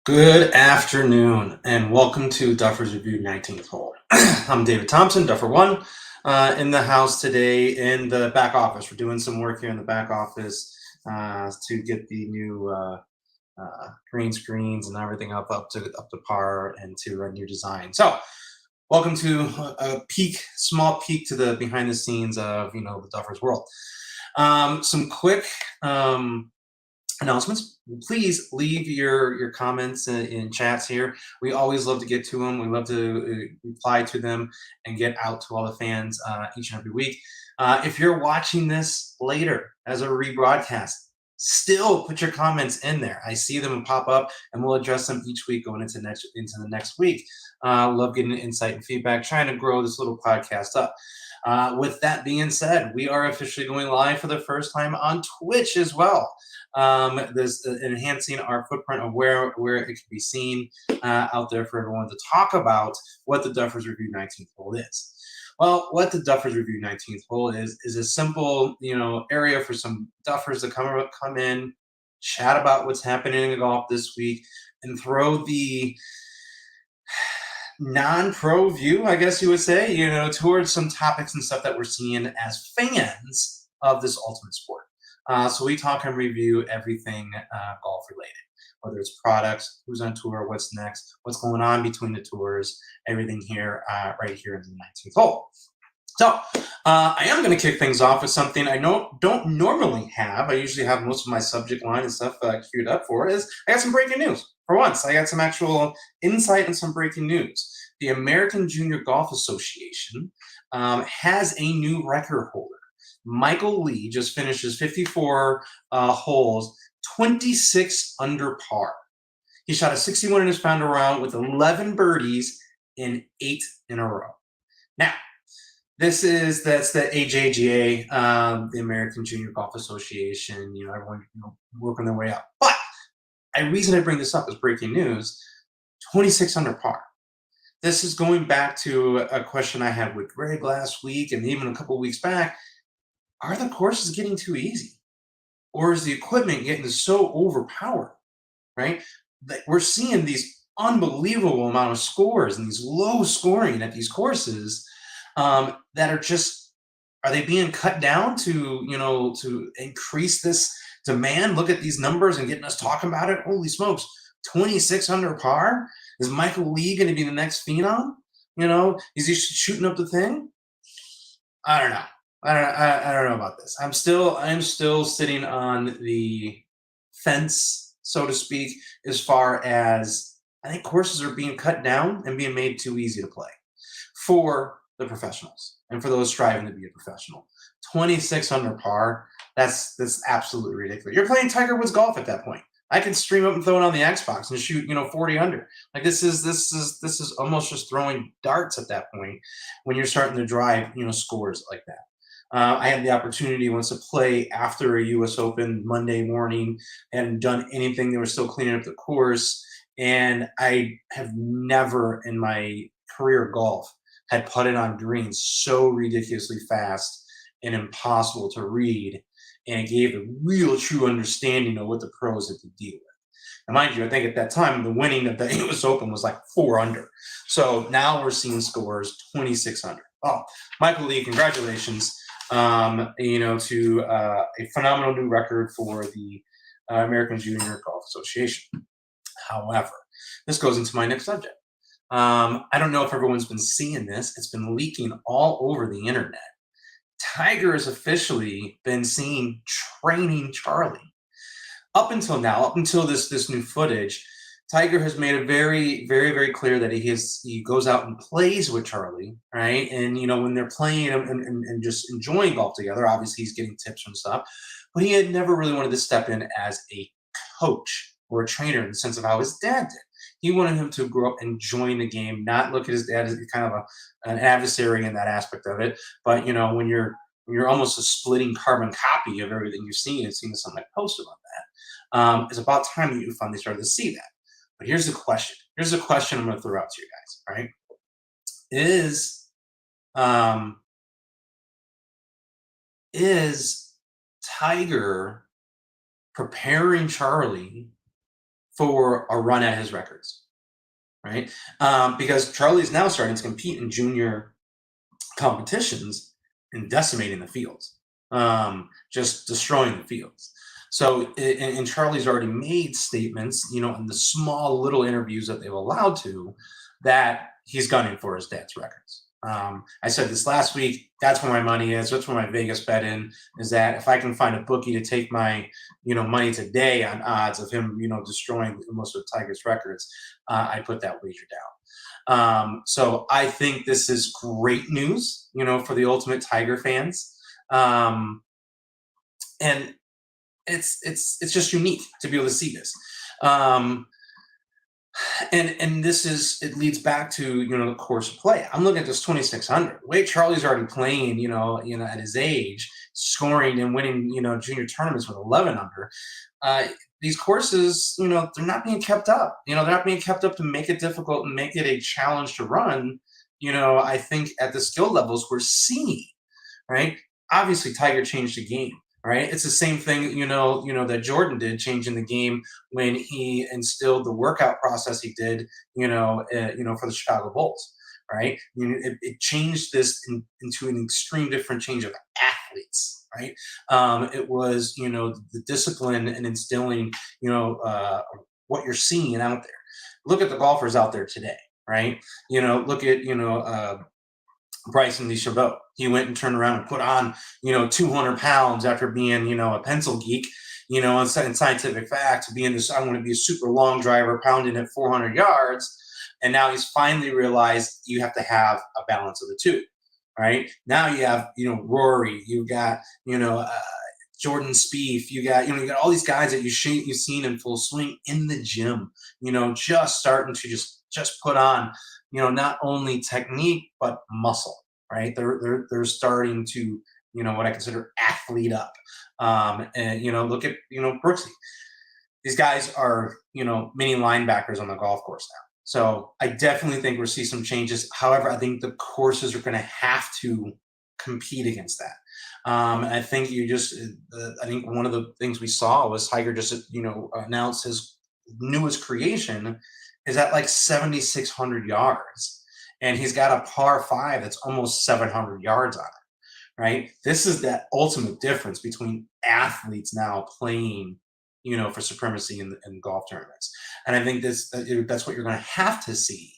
Good afternoon, and welcome to Duffers Review 19th Hole. I'm David Thompson, Duffer One, in the house today in the back office. We're doing some work here in the back office to get the new green screens and everything up to par and to a new design. So, welcome to a small peek to the behind the scenes of the Duffers world. Some quick announcements. Please leave your comments in chats here. We always love to get to them. We love to reply to them and get out to all the fans each and every week. If you're watching this later as a rebroadcast, still put your comments in there. I see them pop up, and we'll address them each week going into the next week. Love getting insight and feedback, trying to grow this little podcast up. With that being said, we are officially going live for the first time on Twitch as well. This enhancing our footprint of where it can be seen out there for everyone to talk about what the Duffers Review 19th Hole is. Well, what the Duffers Review 19th Hole is a simple, area for some Duffers to come in, chat about what's happening in golf this week, and throw the non-pro view, I guess you would say, towards some topics and stuff that we're seeing as fans of this ultimate sport. So we talk and review everything golf related, whether it's products, who's on tour, what's next, what's going on between the tours, everything here, right here in the 19th hole. So I am going to kick things off with something I don't normally have. I usually have most of my subject line and stuff queued up for. Is I got some breaking news. For once, I got some actual insight and some breaking news. The American Junior Golf Association has a new record holder. Michael Lee just finished his 54 holes, 26 under par. He shot a 61 in his final round with 11 birdies in 8 in a row. Now, that's the AJGA, the American Junior Golf Association. Everyone working their way up. But the reason I bring this up is breaking news: 26 under par. This is going back to a question I had with Greg last week, and even a couple of weeks back. Are the courses getting too easy, or is the equipment getting so overpowered? Right, that we're seeing these unbelievable amount of scores and these low scoring at these courses that are they being cut down to increase this demand? Look at these numbers and getting us talking about it. Holy smokes, 26 under par. Is Michael Lee going to be the next phenom? Is he shooting up the thing? I don't know. I don't know about this. I'm still sitting on the fence, so to speak, as far as I think courses are being cut down and being made too easy to play for the professionals and for those striving to be a professional. 26 under par, that's absolutely ridiculous. You're playing Tiger Woods golf at that point. I can stream up and throw it on the Xbox and shoot, 40 under. Like this is almost just throwing darts at that point when you're starting to drive, scores like that. I had the opportunity once to play after a U.S. Open Monday morning and done anything. They were still cleaning up the course, and I have never in my career of golf had putted on greens so ridiculously fast and impossible to read, and it gave a real true understanding of what the pros had to deal with. And mind you, I think at that time the winning of the U.S. Open was like 4 under. So now we're seeing scores 26 under. Oh, Michael Lee, congratulations! To a phenomenal new record for the American Junior Golf Association. However, this goes into my next subject. I don't know if everyone's been seeing this. It's been leaking all over the internet. Tiger has officially been seen training Charlie. Up until now, up until this new footage, Tiger has made it very, very, very clear that he goes out and plays with Charlie, right? And when they're playing and just enjoying golf together, obviously he's getting tips and stuff. But he had never really wanted to step in as a coach or a trainer in the sense of how his dad did. He wanted him to grow up enjoying the game, not look at his dad as kind of an adversary in that aspect of it. But when you're almost a splitting carbon copy of everything you've seen and seeing something like post about that, it's about time that you finally started to see that. But here's the question. Here's the question I'm going to throw out to you guys. All right, is Tiger preparing Charlie for a run at his records, right? Because Charlie's now starting to compete in junior competitions and decimating the fields, just destroying the fields. So, and Charlie's already made statements, in the small little interviews that they've allowed to, that he's gunning for his dad's records. I said this last week. That's where my money is. That's where my Vegas bet in is. That if I can find a bookie to take my, money today on odds of him, destroying most of Tiger's records, I put that wager down. So I think this is great news, for the ultimate Tiger fans, and it's just unique to be able to see this. Um, and this is it leads back to the course of play. I'm looking at this 2600. The way Charlie's already playing, at his age, scoring and winning, junior tournaments with 11 under. These courses, they're not being kept up. They're not being kept up to make it difficult and make it a challenge to run. I think at the skill levels we're seeing, right? Obviously, Tiger changed the game. Right, it's the same thing, that Jordan did, changing the game when he instilled the workout process he did, for the Chicago Bulls. Right, it changed this into an extreme different change of athletes. Right, it was the discipline and instilling what you're seeing out there. Look at the golfers out there today. Right, look at Bryson DeChambeau. He went and turned around and put on, 200 pounds after being, a pencil geek, and scientific facts, being this, I want to be a super long driver, pounding at 400 yards. And now he's finally realized you have to have a balance of the two, right? Now you have, Rory, you've got, Jordan Spieth, you got all these guys that you've seen in full swing in the gym, just starting to just put on, not only technique but muscle, right? They're starting to, what I consider athlete up. And look at Brooksy. These guys are mini linebackers on the golf course now. So I definitely think we'll see some changes. However, I think the courses are going to have to compete against that. And I think I think one of the things we saw was Tiger just announced his newest creation is at like 7,600 yards, and he's got a par five that's almost 700 yards on it. Right, this is that ultimate difference between athletes now playing, for supremacy in golf tournaments, and I think that's what you're going to have to see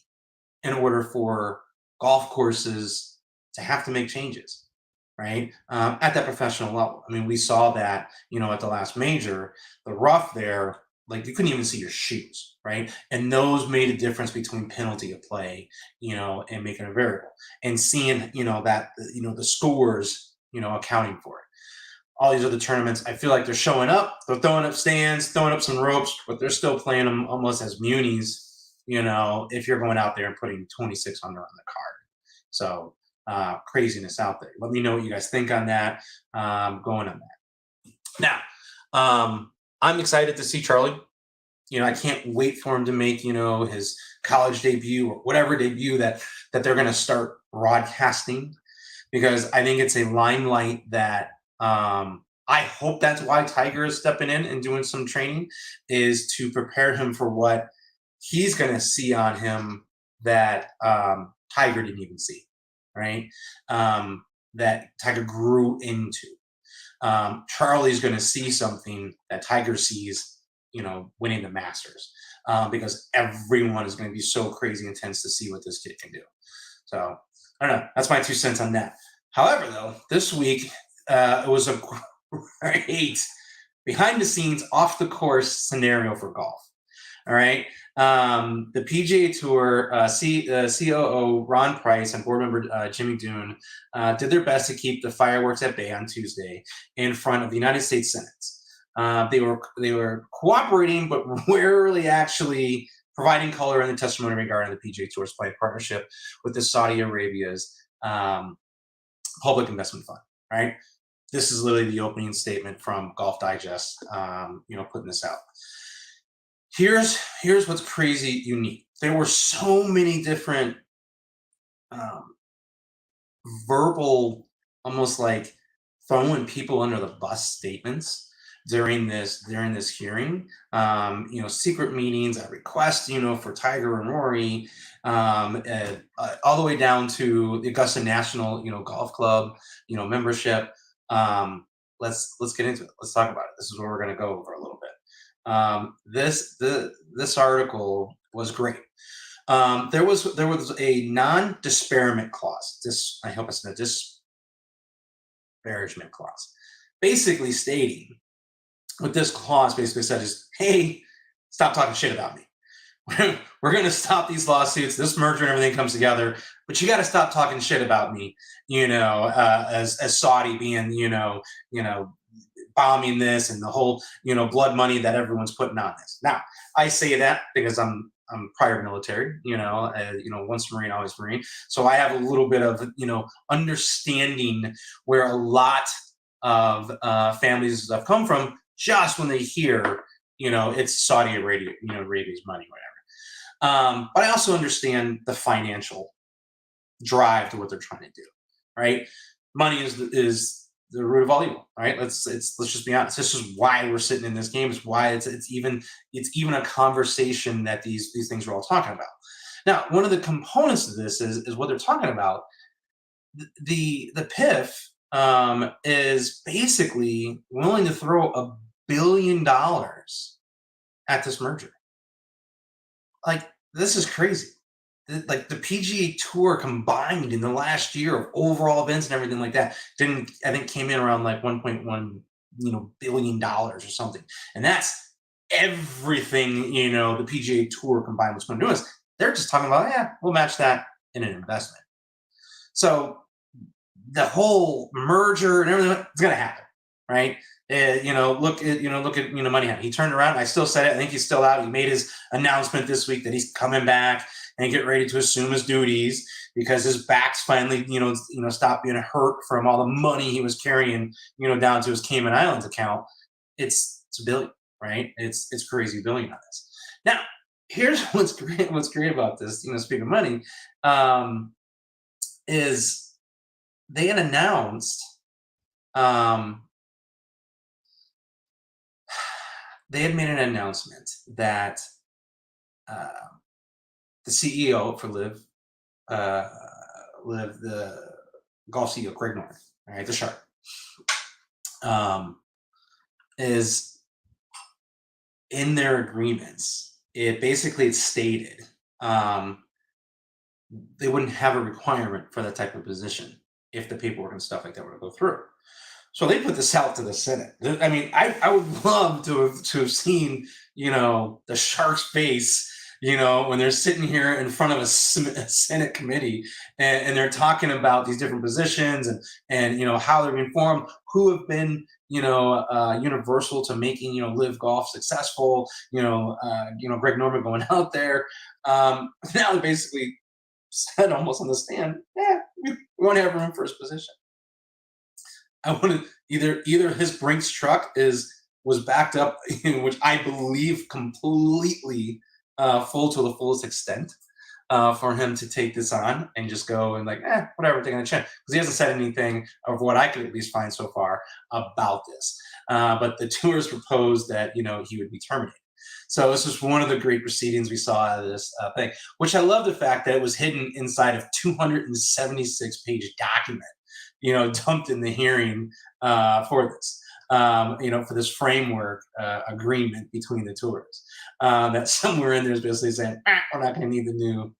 in order for golf courses to have to make changes, right? At that professional level. I mean, we saw that, at the last major, the rough there, like you couldn't even see your shoes, right? And those made a difference between penalty of play, and making a variable, and seeing, that, the scores, accounting for it. All these other tournaments, I feel like they're showing up, they're throwing up stands, throwing up some ropes, but they're still playing them almost as munis, if you're going out there and putting 2,600 on the card. So craziness out there. Let me know what you guys think on that. Going on that. Now, I'm excited to see Charlie. I can't wait for him to make, his college debut or whatever debut that they're going to start broadcasting, because I think it's a limelight that I hope that's why Tiger is stepping in and doing some training, is to prepare him for what he's going to see on him that Tiger didn't even see, right? That Tiger grew into. Charlie's going to see something that Tiger sees, winning the Masters, because everyone is going to be so crazy intense to see what this kid can do. So I don't know. That's my 2 cents on that. However, though, this week it was a great behind the scenes, off the course scenario for golf. All right. The PGA Tour COO Ron Price and board member Jimmy Dune did their best to keep the fireworks at bay on Tuesday in front of the United States Senate. They were cooperating, but rarely actually providing color in the testimony regarding the PGA Tour's planned partnership with the Saudi Arabia's public investment fund. Right. This is literally the opening statement from Golf Digest, putting this out. Here's what's crazy unique. There were so many different verbal, almost like throwing people under the bus statements during this hearing. Secret meetings at request, for Tiger and Rory, and, all the way down to the Augusta National, Golf Club, membership. Let's get into it. Let's talk about it. This is what we're going to go over a little bit. This article was great. There was a non-disparagement clause. I hope it's a disparagement clause, basically stating what this clause basically said is, hey, stop talking shit about me. We're going to stop these lawsuits. This merger and everything comes together, but you got to stop talking shit about me. As Saudi being, bombing this and the whole, blood money that everyone's putting on this. Now, I say that because I'm prior military, once Marine, always Marine. So I have a little bit of, understanding where a lot of families have come from just when they hear, it's Saudi Arabia, Arabia's money, whatever. But I also understand the financial drive to what they're trying to do, right? Money is the root of all evil, right? Let's just be honest. This is why we're sitting in this game. It's why it's even a conversation that these things we're all talking about. Now, one of the components of this is what they're talking about. The PIF is basically willing to throw $1 billion at this merger. Like, this is crazy. Like, the PGA Tour combined in the last year of overall events and everything like that came in around like $1.1 billion or something, and that's everything the PGA Tour combined was going to do. Is they're just talking about, yeah, we'll match that in an investment. So the whole merger and everything is going to happen, right? Look at Money. He turned around. I still said it. I think he's still out. He made his announcement this week that he's coming back and get ready to assume his duties because his back's finally, stopped being hurt from all the money he was carrying, down to his Cayman Islands account. It's $1 billion, right? It's crazy $1 billion on this. Now, here's what's great. What's great about this, speaking of money, is they had announced. They had made an announcement that the CEO for Live, the golf CEO, Greg Norman, right, the Shark, is in their agreements. It stated they wouldn't have a requirement for that type of position if the paperwork and stuff like that were to go through. So they put this out to the Senate. I mean, I would love to have seen, the Shark's face, when they're sitting here in front of a Senate committee and they're talking about these different positions and how they're being formed, who have been, universal to making, Live Golf successful, Greg Norman going out there. Now they basically said almost on the stand, yeah, we want to have him in first position. I wanted either his Brinks truck was backed up, which I believe completely full to the fullest extent for him to take this on and just go and like, whatever, taking a chance, because he hasn't said anything of what I could at least find so far about this. But the tours proposed that he would be terminated. So this was one of the great proceedings we saw out of this thing, which I love the fact that it was hidden inside of 276-page document. Dumped in the hearing for this, for this framework agreement between the tours. That somewhere in there is basically saying, we're not going to need the new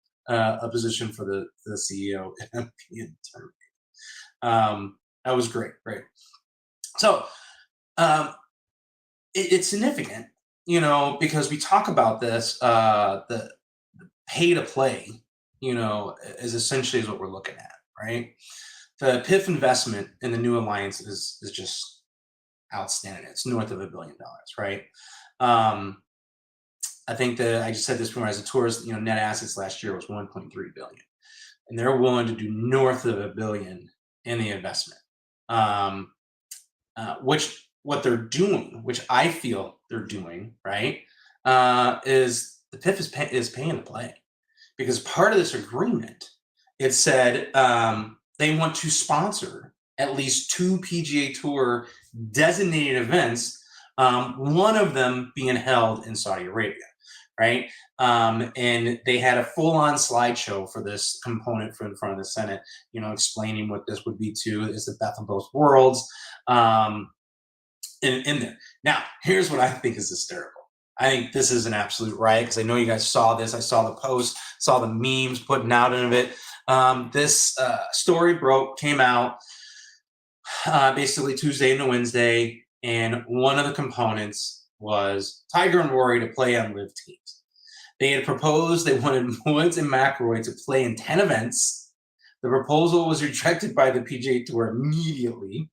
position for the CEO being terminated. That was great. So it's significant, because we talk about this, the pay to play, is essentially what we're looking at, right? The PIF investment in the new alliance is just outstanding. It's north of $1 billion, right? I think I just said this before, as the tour's net assets last year was 1.3 billion, and they're willing to do north of $1 billion in the investment. Which what they're doing, which I feel they're doing, right, is the PIF is paying to play, because part of this agreement, it said they want to sponsor at least 2 PGA Tour designated events one of them being held in Saudi Arabia, right? And they had a full-on slideshow for this component for in front of the Senate, explaining what this would be to is the best of both worlds. Um, in there. Now, here's what I think is hysterical. I think this is an absolute riot because I know you guys saw this. I saw the post, saw the memes putting out of it. This story came out basically Tuesday into Wednesday, and one of the components was Tiger and Rory to play on live teams. They had proposed they wanted Woods and McIlroy to play in 10 events. The proposal was rejected by the PGA Tour immediately,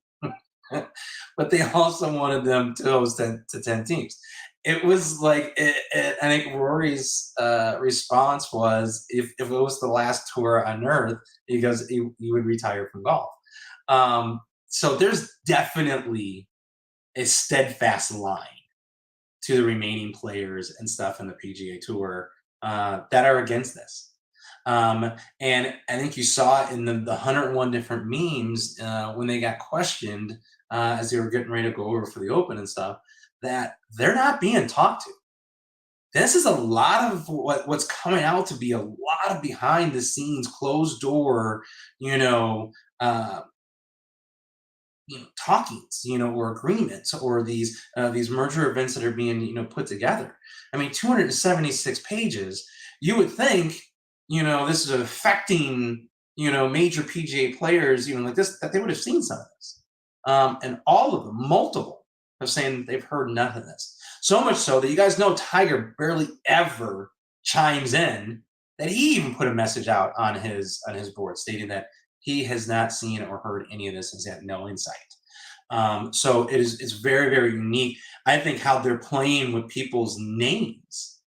but they also wanted them to host 10 teams. It was like, I think Rory's response was if it was the last tour on earth, because he would retire from golf. So there's definitely a steadfast line to the remaining players and stuff in the PGA Tour that are against this. And I think you saw it in the 101 different memes when they got questioned as they were getting ready to go over for the Open and stuff, that they're not being talked to. This is a lot of what's coming out to be a lot of behind the scenes, closed door, you know, uh, talkings, or agreements, or these merger events that are being put together. I mean, 276 pages. You would think this is affecting major PGA players like this, that they would have seen some of this, and all of them, multiple, are saying they've heard none of this. So much so that you guys know Tiger barely ever chimes in. That he even put a message out on his board stating that he has not seen or heard any of this and has had no insight. So it's very, very unique. I think how they're playing with people's names,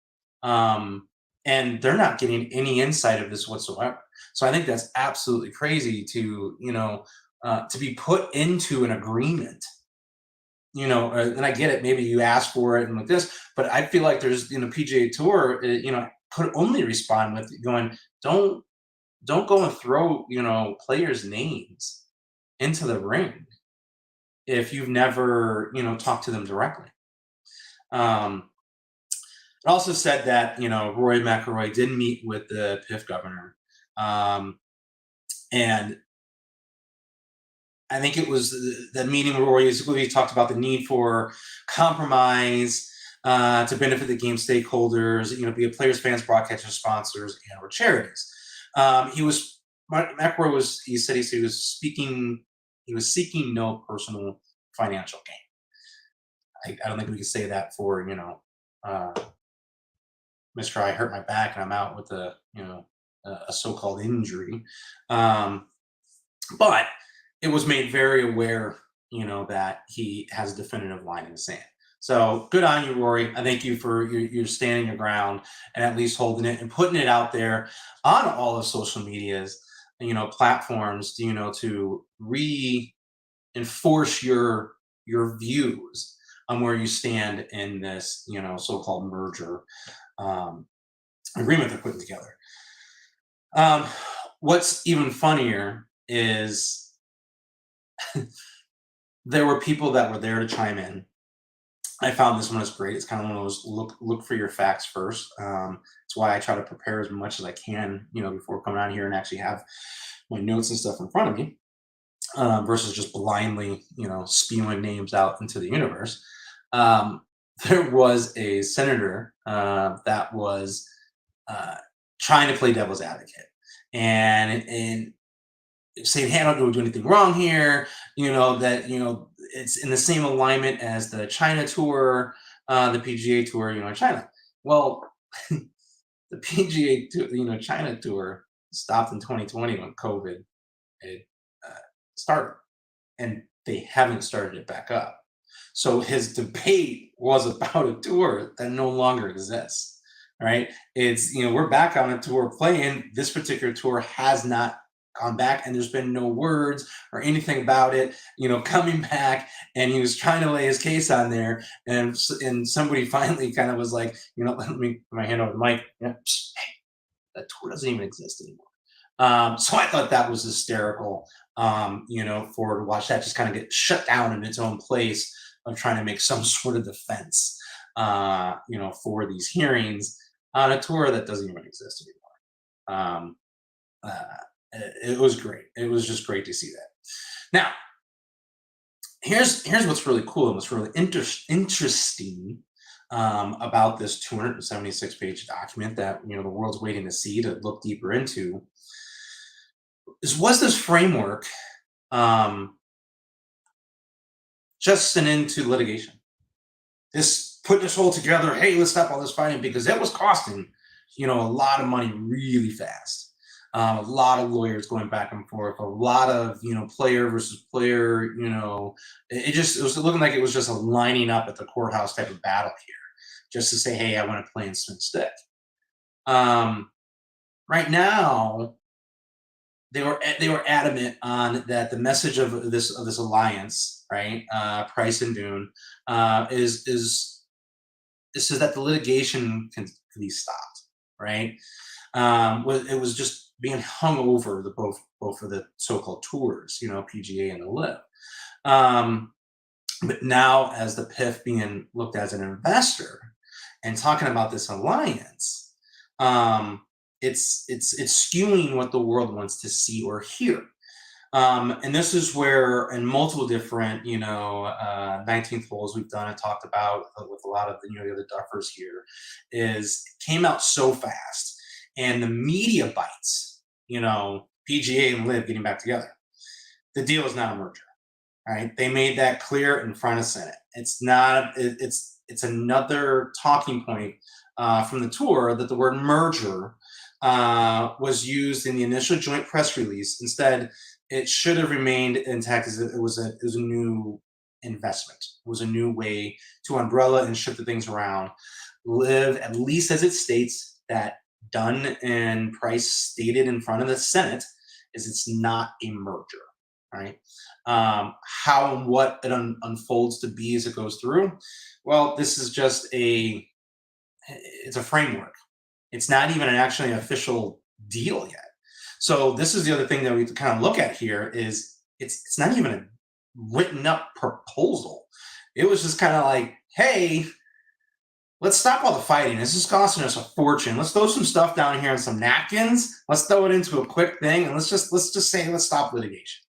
and they're not getting any insight of this whatsoever. So I think that's absolutely crazy to be put into an agreement. And I get it. Maybe you asked for it and like this, but I feel like there's PGA Tour, could only respond with going, don't go and throw players' names into the ring if you've never talked to them directly. Um, it also said that Roy McIlroy did meet with the PIF governor, and I think it was the meeting where Roy talked about the need for compromise to benefit the game stakeholders, be it players, fans, broadcasters, sponsors, and or charities. McIlroy was he said he was speaking he was seeking no personal financial gain. I don't think we can say that for uh, Mr. I hurt my back and I'm out with a so-called injury, but it was made very aware that he has a definitive line in the sand. So good on you, Rory. I thank you for your standing your ground and at least holding it and putting it out there on all of social medias, platforms, to reinforce your views on where you stand in this, so-called merger agreement they're putting together. What's even funnier is there were people that were there to chime in. I found this one is great. It's kind of one of those look for your facts first. It's why I try to prepare as much as I can, before coming on here and actually have my notes and stuff in front of me, versus just blindly, spewing names out into the universe. There was a senator that was trying to play devil's advocate and saying, "Hey, I don't do anything wrong here." That it's in the same alignment as the China tour, the PGA tour, in China. Well, the PGA tour, China tour stopped in 2020 when COVID had started, and they haven't started it back up. So his debate was about a tour that no longer exists. Right? It's we're back on a tour playing. This particular tour has not gone back, and there's been no words or anything about it coming back. And he was trying to lay his case on there, and somebody finally kind of was like, let me put my hand over the mic. Yeah, hey, that tour doesn't even exist anymore. So I thought that was hysterical. For to watch that just kind of get shut down in its own place of trying to make some sort of defense, for these hearings on a tour that doesn't even exist anymore. Uh, it was great. It was just great to see that. Now, here's what's really cool and what's really interesting about this 276-page document that the world's waiting to see, to look deeper into, was this framework just an end to litigation? This put this all together. Hey, let's stop all this fighting, because it was costing a lot of money really fast. A lot of lawyers going back and forth, a lot of player versus player. It was looking like it was just a lining up at the courthouse type of battle here, just to say, hey, I want to play and stick. Right now, they were adamant on that the message of this alliance, right? Price and Dune, is so that the litigation can be stopped, right? It was just being hung over the both of the so-called tours, PGA and the LIV. But now, as the PIF being looked as an investor and talking about this alliance, it's skewing what the world wants to see or hear. And this is where, in multiple different, 19th holes we've done and talked about with a lot of the other Duffers here, is it came out so fast, and the media bites, PGA and LIV getting back together. The deal is not a merger, right? They made that clear in front of Senate. It's not. It's another talking point from the tour that the word merger was used in the initial joint press release. Instead, it should have remained intact, as it was a new investment. It was a new way to umbrella and shift the things around. LIV, at least as it states, that Dunn and Price stated in front of the Senate, is it's not a merger, right? How and what it unfolds to be as it goes through, well, this is just it's a framework. It's not even actually an official deal yet. So this is the other thing that we have to kind of look at here, is it's not even a written up proposal. It was just kind of like, hey, let's stop all the fighting. This is costing us a fortune. Let's throw some stuff down here and some napkins. Let's throw it into a quick thing, and let's just say, let's stop litigation,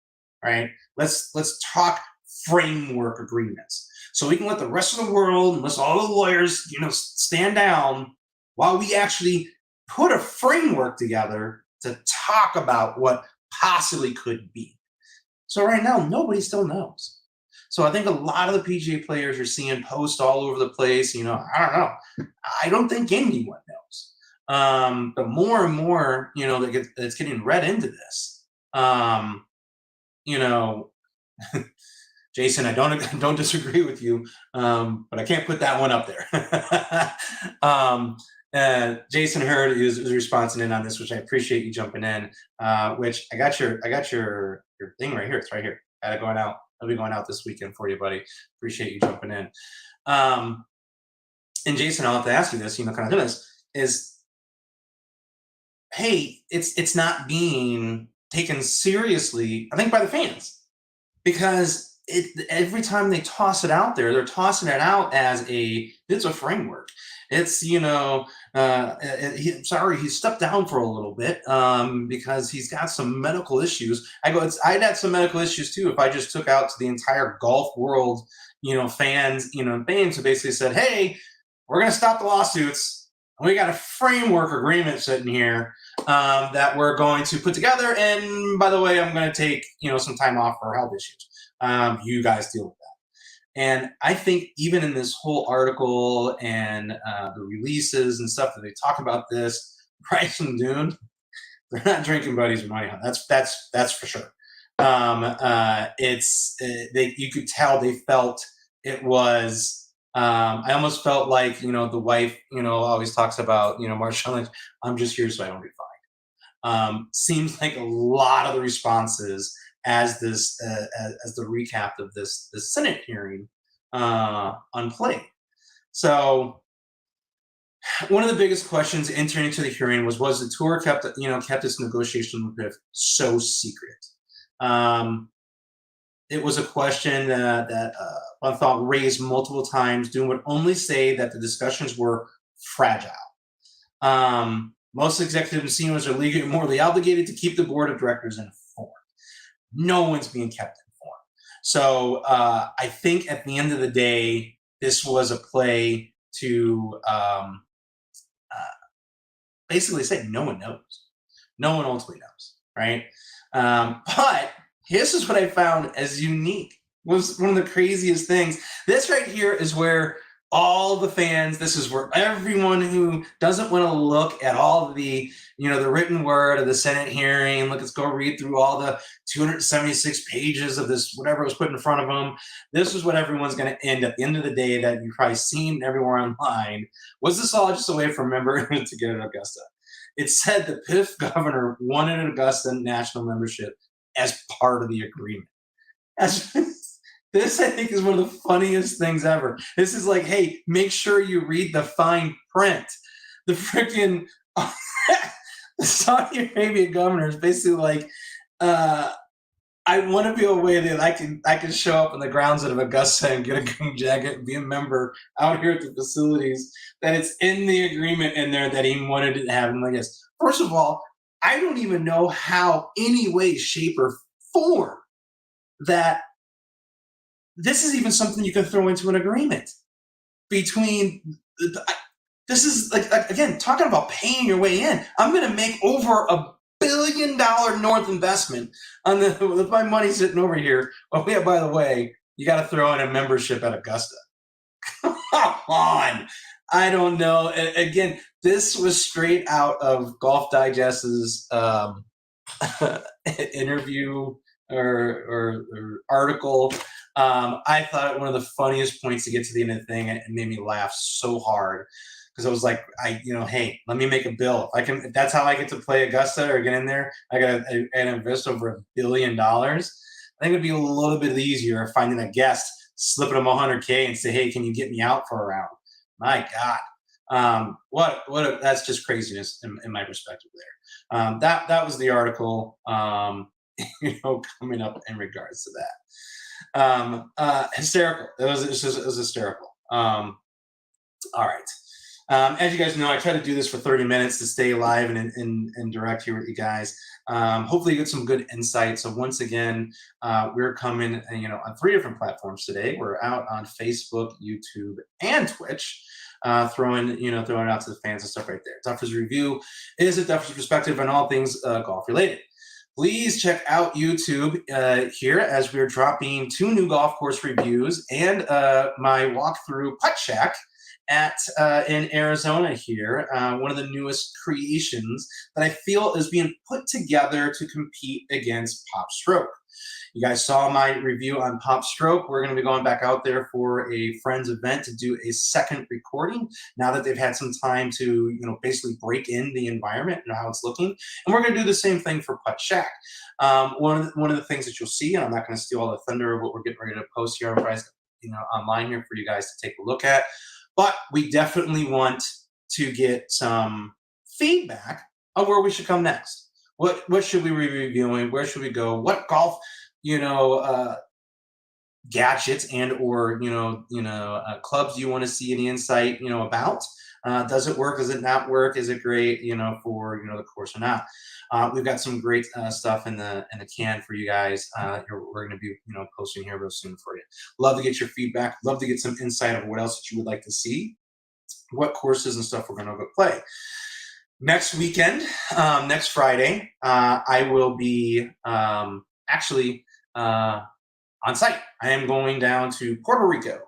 right? Let's talk framework agreements, so we can let the rest of the world, and let all the lawyers, stand down, while we actually put a framework together to talk about what possibly could be. So right now, nobody still knows. So I think a lot of the PGA players you're seeing post all over the place. I don't know. I don't think anyone knows. But more and more, that's getting read into this. Jason, I don't disagree with you, but I can't put that one up there. Jason Hurd is responding in on this, which I appreciate you jumping in. Which I got your thing right here. It's right here. Got it going out. I'll be going out this weekend for you, buddy. Appreciate you jumping in. And Jason, I'll have to ask you this. Kind of this is, hey, it's not being taken seriously, I think, by the fans, because every time they toss it out there, they're tossing it out as it's a framework. It's he stepped down for a little bit because he's got some medical issues. I'd had some medical issues too if I just took out to the entire golf world, fans, fans who basically said, hey, we're going to stop the lawsuits. We got a framework agreement sitting here that we're going to put together. And by the way, I'm going to take, some time off for health issues. You guys deal with that. And I think even in this whole article and the releases and stuff that they talk about this, Price and Dune, they're not drinking buddies with money. That's for sure. You could tell they felt it was. I almost felt like the wife always talks about Marshawn, like, I'm just here so I don't get fined. Seems like a lot of the responses as this as the recap of this Senate hearing unplayed. So one of the biggest questions entering into the hearing was the tour kept its negotiation with so secret? It was a question that I thought raised multiple times. Doom would only say that the discussions were fragile. Most executive and seniors are legally and morally obligated to keep the board of directors informed. No one's being kept informed. So I think at the end of the day, this was a play to basically say no one knows. No one ultimately knows, right? But this is what I found as unique. Was one of the craziest things. This right here is where all the fans, this is where everyone who doesn't want to look at all the, the written word of the Senate hearing, let's go read through all the 276 pages of this, whatever was put in front of them. This is what everyone's going to end at the end of the day that you've probably seen everywhere online. Was this all just a way for a member to get an Augusta? It said the fifth governor wanted an Augusta national membership as part of the agreement. This, I think, is one of the funniest things ever. This is like, hey, make sure you read the fine print. The freaking the Saudi Arabia governor is basically like, I want to be a way that I can show up on the grounds of Augusta and get a green jacket and be a member out here at the facilities. That it's in the agreement in there that he wanted to have. And like this. First of all, I don't even know how, any way, shape, or form that this is even something you can throw into an agreement between. This is like again talking about paying your way in. I'm going to make over $1 billion North investment on with my money sitting over here. Oh yeah, by the way, you got to throw in a membership at Augusta. Come on. I don't know. Again, this was straight out of Golf Digest's interview or article. I thought one of the funniest points to get to the end of the thing, and it made me laugh so hard because I was like, hey, let me make a bill. If that's how I get to play Augusta or get in there, I got to invest over $1 billion. I think it'd be a little bit easier finding a guest, slipping them $100K and say, hey, can you get me out for a round? My God. That's just craziness in my perspective there. That was the article, coming up in regards to that. Hysterical. It was hysterical. All right. As you guys know, I try to do this for 30 minutes to stay live and direct here with you guys. Hopefully you get some good insight. So once again, we're coming, on 3 different platforms today. We're out on Facebook, YouTube, and Twitch. Throwing it out to the fans and stuff right there. Duffers Review is a Duffers perspective on all things golf related. Please check out YouTube here as we're dropping 2 new golf course reviews and my walkthrough Putt Shack in Arizona here, one of the newest creations that I feel is being put together to compete against Pop Stroke. You guys saw my review on Pop Stroke. We're going to be going back out there for a friend's event to do a second recording now that they've had some time to, basically break in the environment and how it's looking. And we're going to do the same thing for Putt Shack. One of the things that you'll see, and I'm not going to steal all the thunder of what we're getting ready to post here online here for you guys to take a look at. But we definitely want to get some feedback on where we should come next. What should we be reviewing? Where should we go? What golf, gadgets and or clubs do you want to see any insight about? Does it work? Does it not work? Is it great? For the course or not? We've got some great stuff in the can for you guys. We're going to be posting here real soon for you. Love to get your feedback. Love to get some insight of what else that you would like to see. What courses and stuff we're going to go play. Next weekend, next Friday, I will be actually on site. I am going down to Puerto Rico.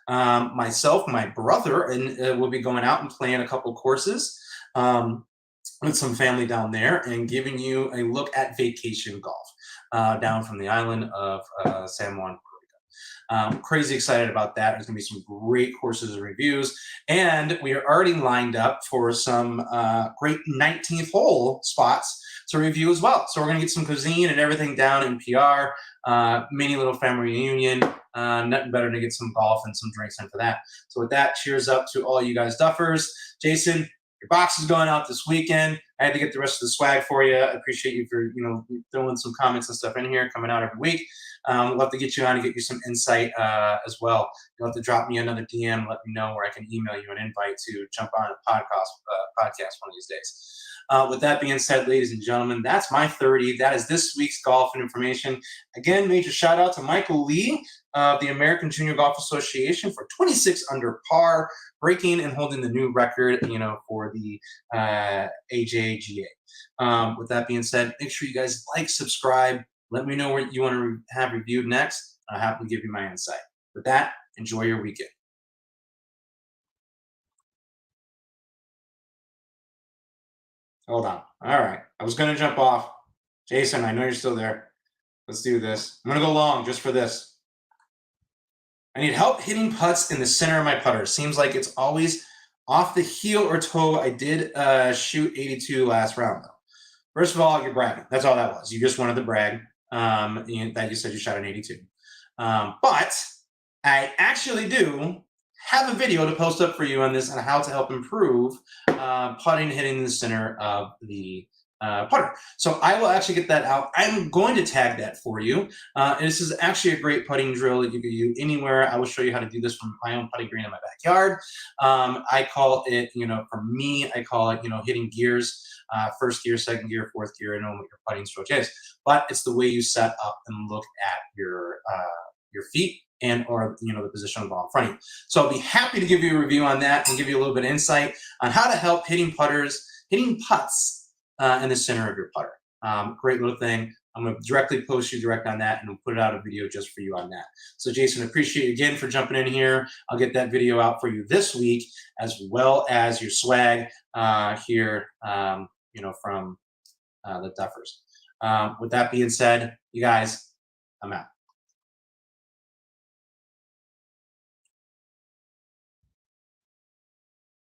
Myself, my brother, and we'll be going out and playing a couple courses with some family down there and giving you a look at vacation golf down from the island of San Juan, Puerto Rico. Crazy excited about that. There's going to be some great courses and reviews. And we are already lined up for some great 19th hole spots to review as well. So we're going to get some cuisine and everything down in PR. Mini little family reunion. Nothing better to get some golf and some drinks in for that. So with that, cheers up to all you guys Duffers. Jason, your box is going out this weekend. I had to get the rest of the swag for you. I appreciate you for throwing some comments and stuff in here, coming out every week. We'll have to get you on and get you some insight as well. You'll have to drop me another DM, let me know, where I can email you an invite to jump on a podcast one of these days. With that being said, ladies and gentlemen, that's my 30. That is this week's golf and information. Again, major shout out to Michael Lee of the American Junior Golf Association for 26 under par, breaking and holding the new record, for the AJGA. With that being said, make sure you guys like, subscribe. Let me know what you want to have reviewed next. I'll happily give you my insight. With that, enjoy your weekend. Hold on. All right. I was going to jump off. Jason, I know you're still there. Let's do this. I'm going to go long just for this. I need help hitting putts in the center of my putter. Seems like it's always off the heel or toe. I did shoot 82 last round, though. First of all, you're bragging. That's all that was. You just wanted to brag that you said you shot an 82. But I actually do have a video to post up for you on this on how to help improve putting, hitting the center of the putter. So I will actually get that out. I'm going to tag that for you. And this is actually a great putting drill that you can use anywhere. I will show you how to do this from my own putting green in my backyard. I call it, for me, I call it, hitting gears, first gear, second gear, fourth gear. I know what your putting stroke is, but it's the way you set up and look at your feet and or the position of the ball in front of you. So I'll be happy to give you a review on that and give you a little bit of insight on how to help hitting putts in the center of your putter. Great little thing. I'm going to directly post you direct on that, and we'll put out a video just for you on that. So Jason, appreciate you again for jumping in here. I'll get that video out for you this week, as well as your swag here, from the Duffers. With that being said, you guys, I'm out.